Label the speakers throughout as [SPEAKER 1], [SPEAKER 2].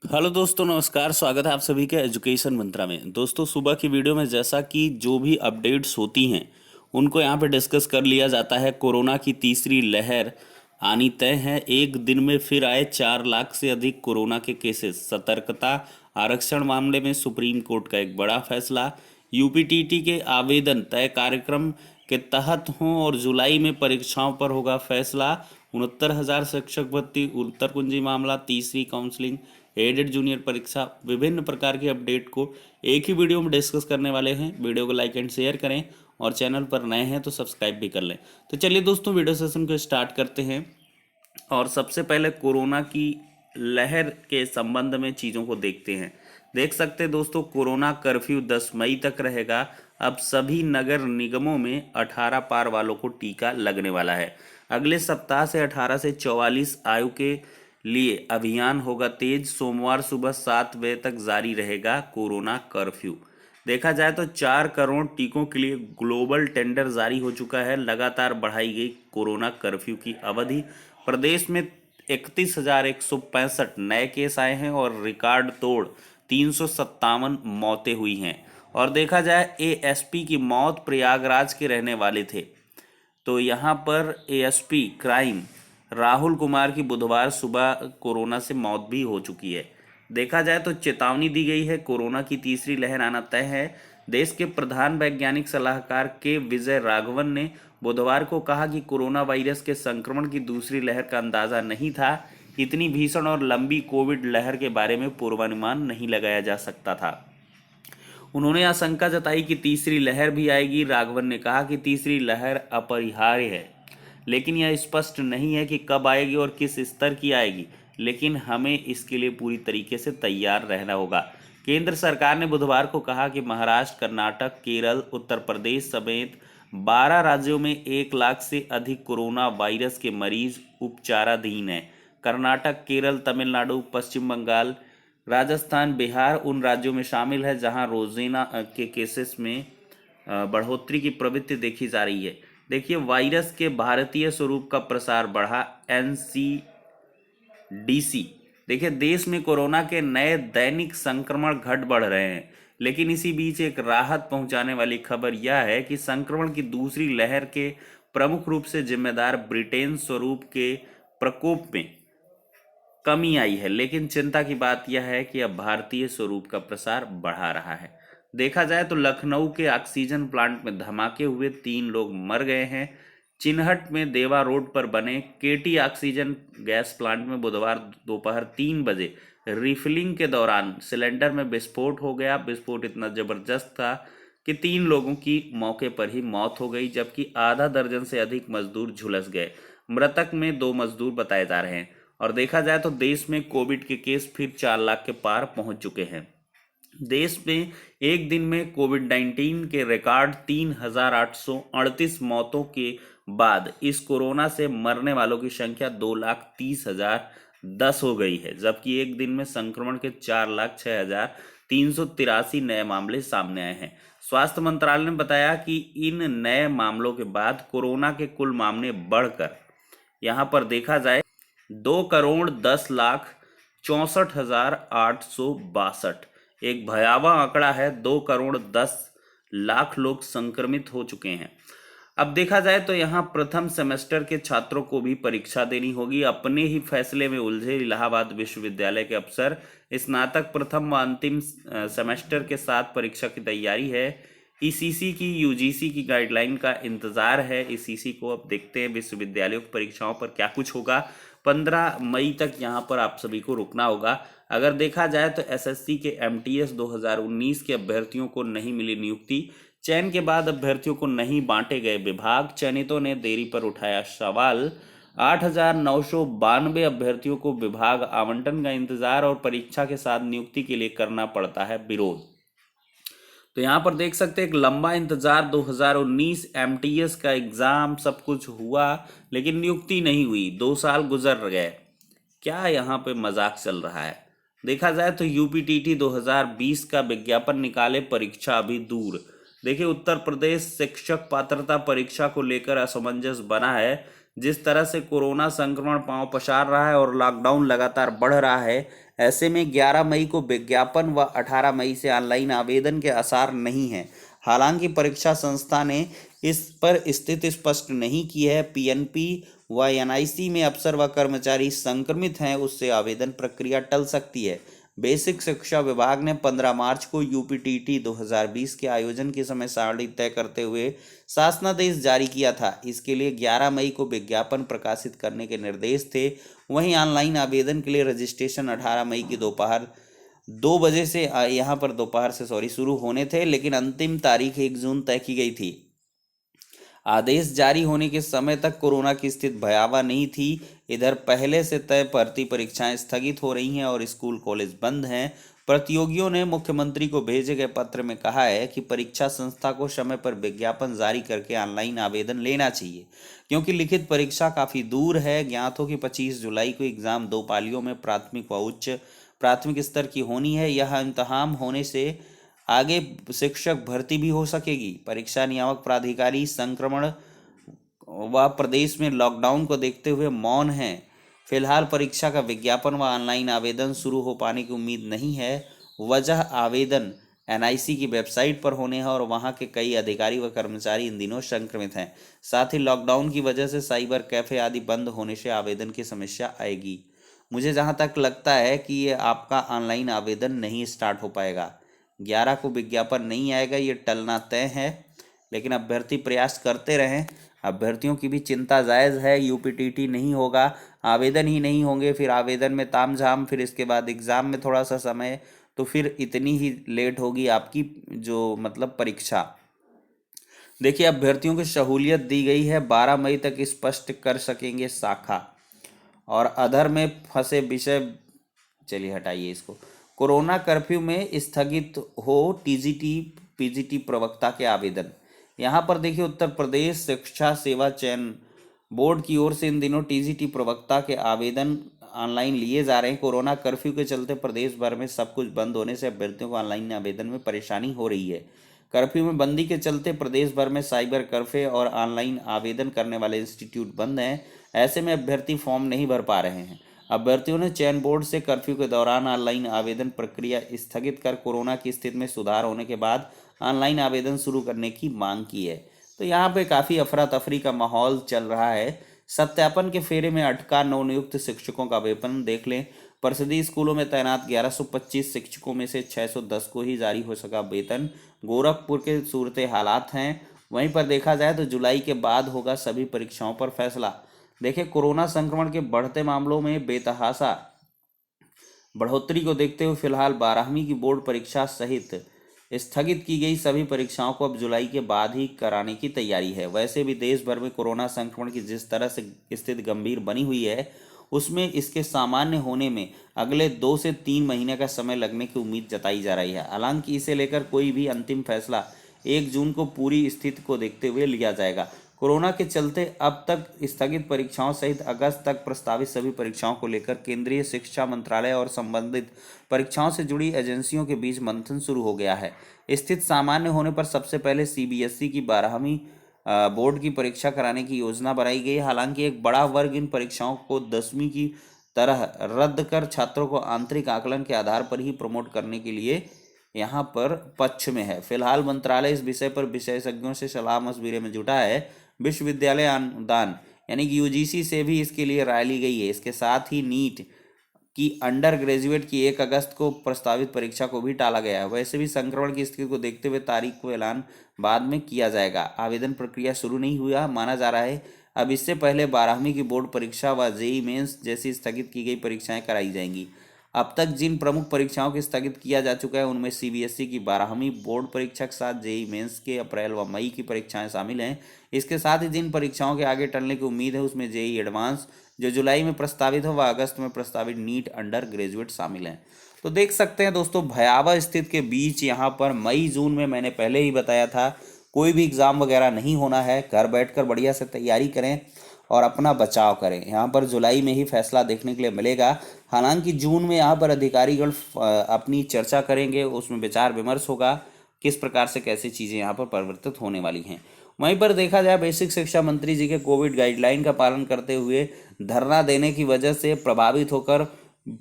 [SPEAKER 1] Hello दोस्तों, नमस्कार। स्वागत है आप सभी के एजुकेशन मंत्रा में। दोस्तों, सुबह की वीडियो में जैसा कि जो भी अपडेट्स होती हैं उनको यहाँ पे डिस्कस कर लिया जाता है। कोरोना की तीसरी लहर आनी तय है। एक दिन में फिर आए 4 लाख से अधिक कोरोना के केसेस। सतर्कता, आरक्षण मामले में सुप्रीम कोर्ट का एक बड़ा फैसला। यूपीटीटी के आवेदन तय कार्यक्रम के तहत हों और जुलाई में परीक्षाओं पर होगा फैसला। 69,000 शिक्षक भर्ती, उत्तर कुंजी मामला, तीसरी काउंसलिंग, एडेड जूनियर परीक्षा, विभिन्न प्रकार की अपडेट को एक ही वीडियो में डिस्कस करने वाले हैं। वीडियो को लाइक एंड शेयर करें और चैनल पर नए हैं तो सब्सक्राइब भी कर लें। तो चलिए दोस्तों, वीडियो सेशन को स्टार्ट करते हैं। और सबसे पहले कोरोना की लहर के संबंध में चीज़ों को देखते हैं। देख सकते हैं दोस्तों, कोरोना कर्फ्यू 10 मई तक रहेगा। अब सभी नगर निगमों में 18 पार वालों को टीका लगने वाला है। अगले सप्ताह से 18 से 44 आयु के लिए अभियान होगा तेज। सोमवार सुबह 7 बजे तक जारी रहेगा कोरोना कर्फ्यू। देखा जाए तो 4 करोड़ टीकों के लिए ग्लोबल टेंडर जारी हो चुका है। लगातार बढ़ाई गई कोरोना कर्फ्यू की अवधि। प्रदेश में 31,165 नए केस आए हैं और रिकॉर्ड तोड़ 357 मौतें हुई हैं। और देखा जाए, एएसपी की मौत प्रयागराज के रहने वाले थे। तो यहाँ पर एएसपी क्राइम राहुल कुमार की बुधवार सुबह कोरोना से मौत भी हो चुकी है। देखा जाए तो चेतावनी दी गई है, कोरोना की तीसरी लहर आना तय है। देश के प्रधान वैज्ञानिक सलाहकार के विजय राघवन ने बुधवार को कहा कि कोरोना वायरस के संक्रमण की दूसरी लहर का अंदाजा नहीं था। इतनी भीषण और लंबी कोविड लहर के बारे में पूर्वानुमान नहीं लगाया जा सकता था। उन्होंने आशंका जताई कि तीसरी लहर भी आएगी। राघवन ने कहा कि तीसरी लहर अपरिहार्य है, लेकिन यह स्पष्ट नहीं है कि कब आएगी और किस स्तर की आएगी। लेकिन हमें इसके लिए पूरी तरीके से तैयार रहना होगा। केंद्र सरकार ने बुधवार को कहा कि महाराष्ट्र, कर्नाटक, केरल, उत्तर प्रदेश समेत 12 राज्यों में 1 लाख से अधिक कोरोना वायरस के मरीज उपचाराधीन हैं। कर्नाटक, केरल, तमिलनाडु, पश्चिम बंगाल, राजस्थान, बिहार उन राज्यों में शामिल है जहां रोजाना के केसेस में बढ़ोतरी की प्रवृत्ति देखी जा रही है। देखिए, वायरस के भारतीय स्वरूप का प्रसार बढ़ा। एनसीडीसी। देखिए, देश में कोरोना के नए दैनिक संक्रमण घट बढ़ रहे हैं, लेकिन इसी बीच एक राहत पहुंचाने वाली खबर यह है कि संक्रमण की दूसरी लहर के प्रमुख रूप से जिम्मेदार ब्रिटेन स्वरूप के प्रकोप में कमी आई है। लेकिन चिंता की बात यह है कि अब भारतीय स्वरूप का प्रसार बढ़ा रहा है। देखा जाए तो लखनऊ के ऑक्सीजन प्लांट में धमाके हुए, 3 लोग मर गए हैं। चिन्हट में देवा रोड पर बने केटी ऑक्सीजन गैस प्लांट में बुधवार दोपहर 3 बजे रिफिलिंग के दौरान सिलेंडर में विस्फोट हो गया। विस्फोट इतना जबरदस्त था कि 3 लोगों की मौके पर ही मौत हो गई, जबकि आधा दर्जन से अधिक मजदूर झुलस गए। मृतक में 2 मजदूर बताए जा रहे हैं। और देखा जाए तो देश में कोविड के केस फिर 4 लाख के पार पहुंच चुके हैं। देश में एक दिन में कोविड 19 के रिकॉर्ड 3,838 मौतों के बाद इस कोरोना से मरने वालों की संख्या 2,30,010 हो गई है, जबकि एक दिन में संक्रमण के 4,06,383 नए मामले सामने आए हैं। स्वास्थ्य मंत्रालय ने बताया कि इन नए मामलों के बाद कोरोना के कुल मामले बढ़कर यहाँ पर देखा जाए 2,10,64,862। एक भयावह आंकड़ा है। 2,10,00,000 लोग संक्रमित हो चुके हैं। अब देखा जाए तो यहाँ प्रथम सेमेस्टर के छात्रों को भी परीक्षा देनी होगी। अपने ही फैसले में उलझे इलाहाबाद विश्वविद्यालय के अफसर स्नातक प्रथम व अंतिम सेमेस्टर के साथ परीक्षा की तैयारी है। ईसीसी की यूजीसी की गाइडलाइन का इंतजार है। ईसीसी को अब देखते हैं विश्वविद्यालयों की परीक्षाओं पर क्या कुछ होगा। 15 मई तक यहाँ पर आप सभी को रुकना होगा। अगर देखा जाए तो एसएससी के एमटीएस 2019 के अभ्यर्थियों को नहीं मिली नियुक्ति। चयन के बाद अभ्यर्थियों को नहीं बांटे गए विभाग। चयनितों ने देरी पर उठाया सवाल। 8,992 अभ्यर्थियों को विभाग आवंटन का इंतजार और परीक्षा के साथ नियुक्ति के लिए करना पड़ता है विरोध। तो यहाँ पर देख सकते हैं एक लंबा इंतजार। 2019 एमटीएस का एग्जाम सब कुछ हुआ, लेकिन नियुक्ति नहीं हुई। 2 साल गुजर गए। क्या यहाँ पे मजाक चल रहा है? देखा जाए तो यूपीटीटी 2020 का विज्ञापन निकाले, परीक्षा अभी दूर। देखिए, उत्तर प्रदेश शिक्षक पात्रता परीक्षा को लेकर असमंजस बना है। जिस तरह से कोरोना संक्रमण पांव पसार रहा है और लॉकडाउन लगातार बढ़ रहा है, ऐसे में 11 मई को विज्ञापन व 18 मई से ऑनलाइन आवेदन के आसार नहीं हैं। हालांकि परीक्षा संस्था ने इस पर स्थिति स्पष्ट नहीं की है। पीएनपी व एनआईसी में अफसर व कर्मचारी संक्रमित हैं, उससे आवेदन प्रक्रिया टल सकती है। बेसिक शिक्षा विभाग ने 15 मार्च को यूपीटीटी 2020 के आयोजन की समय सारणी तय करते हुए शासनादेश जारी किया था। इसके लिए 11 मई को विज्ञापन प्रकाशित करने के निर्देश थे। वहीं ऑनलाइन आवेदन के लिए रजिस्ट्रेशन 18 मई की दोपहर 2 बजे से यहाँ पर दोपहर से शुरू होने थे, लेकिन अंतिम तारीख 1 जून तय की गई थी। आदेश जारी होने के समय तक कोरोना की स्थिति भयावह नहीं थी। इधर पहले से तय भर्ती परीक्षाएं स्थगित हो रही हैं और स्कूल कॉलेज बंद हैं। प्रतियोगियों ने मुख्यमंत्री को भेजे गए पत्र में कहा है कि परीक्षा संस्था को समय पर विज्ञापन जारी करके ऑनलाइन आवेदन लेना चाहिए, क्योंकि लिखित परीक्षा काफ़ी दूर है। ज्ञात हो कि 25 जुलाई को एग्जाम 2 पालियों में प्राथमिक व उच्च प्राथमिक स्तर की होनी है। यह इम्तहान होने से आगे शिक्षक भर्ती भी हो सकेगी। परीक्षा नियामक प्राधिकारी संक्रमण व प्रदेश में लॉकडाउन को देखते हुए मौन है। फिलहाल परीक्षा का विज्ञापन व ऑनलाइन आवेदन शुरू हो पाने की उम्मीद नहीं है। वजह आवेदन एनआईसी की वेबसाइट पर होने हैं और वहां के कई अधिकारी व कर्मचारी इन दिनों संक्रमित हैं। साथ ही लॉकडाउन की वजह से साइबर कैफे आदि बंद होने से आवेदन की समस्या आएगी। मुझे जहां तक लगता है कि ये आपका ऑनलाइन आवेदन नहीं स्टार्ट हो पाएगा। 11 को विज्ञापन नहीं आएगा, ये टलना तय है, लेकिन अभ्यर्थी प्रयास करते रहें। अभ्यर्थियों की भी चिंता जायज़ है। यूपीटीटी नहीं होगा, आवेदन ही नहीं होंगे, फिर आवेदन में तामझाम, फिर इसके बाद एग्ज़ाम में थोड़ा सा समय, तो फिर इतनी ही लेट होगी आपकी जो परीक्षा। देखिए, अभ्यर्थियों की सहूलियत दी गई है, 12 मई तक स्पष्ट कर सकेंगे शाखा। और अधर में फंसे विषय, चलिए हटाइए इसको। कोरोना कर्फ्यू में स्थगित हो टीजीटी पीजीटी प्रवक्ता के आवेदन। यहाँ पर देखिए, उत्तर प्रदेश शिक्षा सेवा चयन बोर्ड की ओर से इन दिनों टीजीटी प्रवक्ता के आवेदन ऑनलाइन लिए जा रहे हैं। कोरोना कर्फ्यू के चलते प्रदेश भर में सब कुछ बंद होने से अभ्यर्थियों को ऑनलाइन आवेदन में परेशानी हो रही है। कर्फ्यू में बंदी के चलते प्रदेश भर में साइबर कैफे और ऑनलाइन आवेदन करने वाले इंस्टीट्यूट बंद हैं। ऐसे में अभ्यर्थी फॉर्म नहीं भर पा रहे हैं। अभ्यर्थियों ने चयन बोर्ड से कर्फ्यू के दौरान ऑनलाइन आवेदन प्रक्रिया स्थगित कर कोरोना की स्थिति में सुधार होने के बाद ऑनलाइन आवेदन शुरू करने की मांग की है। तो यहाँ पे काफ़ी अफरा तफरी का माहौल चल रहा है। सत्यापन के फेरे में अटका नवनियुक्त शिक्षकों का वेतन देख लें। परिषदीय स्कूलों में तैनात 1125 शिक्षकों में से 610 को ही जारी हो सका वेतन। गोरखपुर के सूरत हालात हैं। वहीं पर देखा जाए तो जुलाई के बाद होगा सभी परीक्षाओं पर फैसला। देखिए, कोरोना संक्रमण के बढ़ते मामलों में बेतहाशा बढ़ोतरी को देखते हुए फिलहाल 12वीं की बोर्ड परीक्षा सहित स्थगित की गई सभी परीक्षाओं को अब जुलाई के बाद ही कराने की तैयारी है। वैसे भी देश भर में कोरोना संक्रमण की जिस तरह से स्थिति गंभीर बनी हुई है, उसमें इसके सामान्य होने में अगले 2 से 3 महीने का समय लगने की उम्मीद जताई जा रही है। हालांकि इसे लेकर कोई भी अंतिम फैसला 1 जून को पूरी स्थिति को देखते हुए लिया जाएगा। कोरोना के चलते अब तक स्थगित परीक्षाओं सहित अगस्त तक प्रस्तावित सभी परीक्षाओं को लेकर केंद्रीय शिक्षा मंत्रालय और संबंधित परीक्षाओं से जुड़ी एजेंसियों के बीच मंथन शुरू हो गया है। स्थिति सामान्य होने पर सबसे पहले सीबीएसई की 12वीं बोर्ड की परीक्षा कराने की योजना बनाई गई। हालांकि एक बड़ा वर्ग इन परीक्षाओं को 10वीं की तरह रद्द कर छात्रों को आंतरिक आकलन के आधार पर ही प्रमोट करने के लिए यहाँ पर पक्ष में है। फिलहाल मंत्रालय इस विषय पर विशेषज्ञों से सलाह मशविरे में जुटा है। विश्वविद्यालय अनुदान यानी कि यूजीसी से भी इसके लिए राय ली गई है। इसके साथ ही नीट की अंडर ग्रेजुएट की 1 अगस्त को प्रस्तावित परीक्षा को भी टाला गया है। वैसे भी संक्रमण की स्थिति को देखते हुए तारीख को ऐलान बाद में किया जाएगा। आवेदन प्रक्रिया शुरू नहीं हुआ माना जा रहा है। अब इससे पहले 12वीं की बोर्ड परीक्षा व जेईई मेंस जैसी स्थगित की गई परीक्षाएं कराई जाएंगी। अब तक जिन प्रमुख परीक्षाओं को स्थगित किया जा चुका है, उनमें सीबीएसई की 12वीं बोर्ड परीक्षा के साथ जेईई मेंस के अप्रैल व मई की परीक्षाएं शामिल हैं। इसके साथ ही जिन परीक्षाओं के आगे टलने की उम्मीद है, उसमें जेईई एडवांस जो जुलाई में प्रस्तावित हो व अगस्त में प्रस्तावित नीट अंडर ग्रेजुएट शामिल हैं। तो देख सकते हैं दोस्तों, भयावह स्थिति के बीच यहाँ पर मई जून में मैंने पहले ही बताया था कोई भी एग्ज़ाम वगैरह नहीं होना है। घर बैठकर बढ़िया से तैयारी करें और अपना बचाव करें। यहाँ पर जुलाई में ही फैसला देखने के लिए मिलेगा। हालांकि जून में यहाँ पर अधिकारीगण अपनी चर्चा करेंगे, उसमें विचार विमर्श होगा किस प्रकार से कैसी चीज़ें यहाँ पर परिवर्तित होने वाली हैं। वहीं पर देखा जाए, बेसिक शिक्षा मंत्री जी के कोविड गाइडलाइन का पालन करते हुए धरना देने की वजह से प्रभावित होकर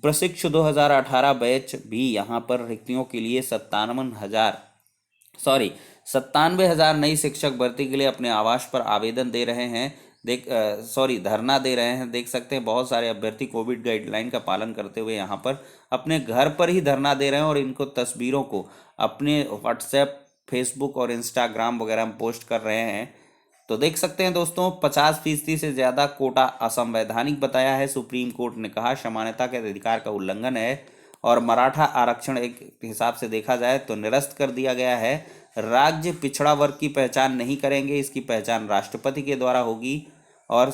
[SPEAKER 1] प्रशिक्षु 2018 बैच भी यहाँ पर रिक्तियों के लिए 97,000 नई शिक्षक भर्ती के लिए अपने आवास पर आवेदन दे रहे हैं। धरना दे रहे हैं। देख सकते हैं बहुत सारे अभ्यर्थी कोविड गाइडलाइन का पालन करते हुए यहाँ पर अपने घर पर ही धरना दे रहे हैं और इनको तस्वीरों को अपने व्हाट्सएप, फेसबुक और इंस्टाग्राम वगैरह में पोस्ट कर रहे हैं। तो देख सकते हैं दोस्तों, 50% से ज़्यादा कोटा असंवैधानिक बताया है। सुप्रीम कोर्ट ने कहा समानता के अधिकार का उल्लंघन है और मराठा आरक्षण एक हिसाब से देखा जाए तो निरस्त कर दिया गया है। राज्य पिछड़ा वर्ग की पहचान नहीं करेंगे, इसकी पहचान राष्ट्रपति के द्वारा होगी। और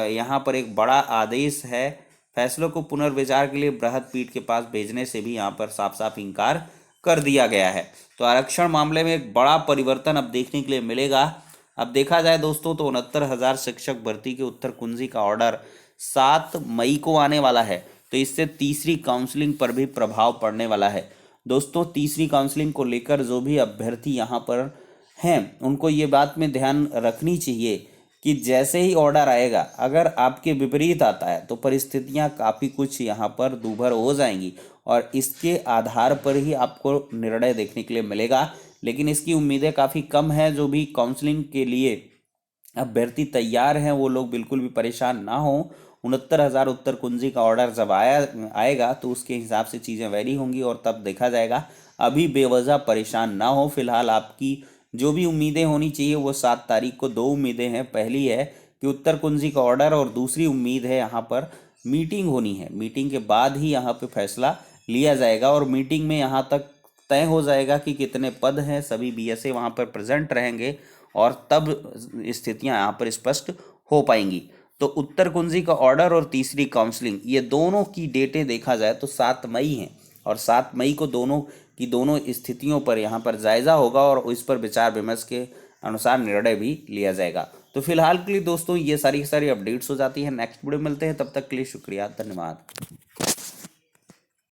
[SPEAKER 1] यहाँ पर एक बड़ा आदेश है, फैसलों को पुनर्विचार के लिए बृहद पीठ के पास भेजने से भी यहाँ पर साफ साफ इनकार कर दिया गया है। तो आरक्षण मामले में एक बड़ा परिवर्तन अब देखने के लिए मिलेगा। अब देखा जाए दोस्तों तो 69,000 शिक्षक भर्ती के उत्तर कुंजी का ऑर्डर 7 मई को आने वाला है। तो इससे तीसरी काउंसलिंग पर भी प्रभाव पड़ने वाला है। दोस्तों, तीसरी काउंसलिंग को लेकर जो भी अभ्यर्थी यहाँ पर हैं उनको ये बात में ध्यान रखनी चाहिए कि जैसे ही ऑर्डर आएगा, अगर आपके विपरीत आता है तो परिस्थितियाँ काफ़ी कुछ यहाँ पर दूभर हो जाएंगी और इसके आधार पर ही आपको निर्णय देखने के लिए मिलेगा। लेकिन इसकी उम्मीदें काफ़ी कम हैं। जो भी काउंसलिंग के लिए अभ्यर्थी तैयार हैं वो लोग बिल्कुल भी परेशान ना हो। 69,000 उत्तर कुंजी का ऑर्डर जब आएगा तो उसके हिसाब से चीज़ें वैरी होंगी और तब देखा जाएगा। अभी बेवजह परेशान ना हो। फिलहाल आपकी जो भी उम्मीदें होनी चाहिए वो 7 तारीख को 2 उम्मीदें हैं। पहली है कि उत्तर कुंजी का ऑर्डर और दूसरी उम्मीद है यहाँ पर मीटिंग होनी है। मीटिंग के बाद ही यहाँ पे फैसला लिया जाएगा और मीटिंग में यहाँ तक तय हो जाएगा कि कितने पद हैं। सभी बीएसए वहाँ पर प्रेजेंट रहेंगे और तब स्थितियाँ यहाँ पर स्पष्ट हो पाएंगी। तो उत्तर कुंजी का ऑर्डर और तीसरी काउंसलिंग, ये दोनों की डेटें देखा जाए तो 7 मई हैं और 7 मई को दोनों की दोनों स्थितियों पर यहाँ पर जायज़ा होगा और इस पर विचार विमर्श के अनुसार निर्णय भी लिया जाएगा। तो फिलहाल के लिए दोस्तों ये सारी अपडेट्स हो जाती हैं। नेक्स्ट वीडियो मिलते हैं, तब तक के लिए शुक्रिया, धन्यवाद।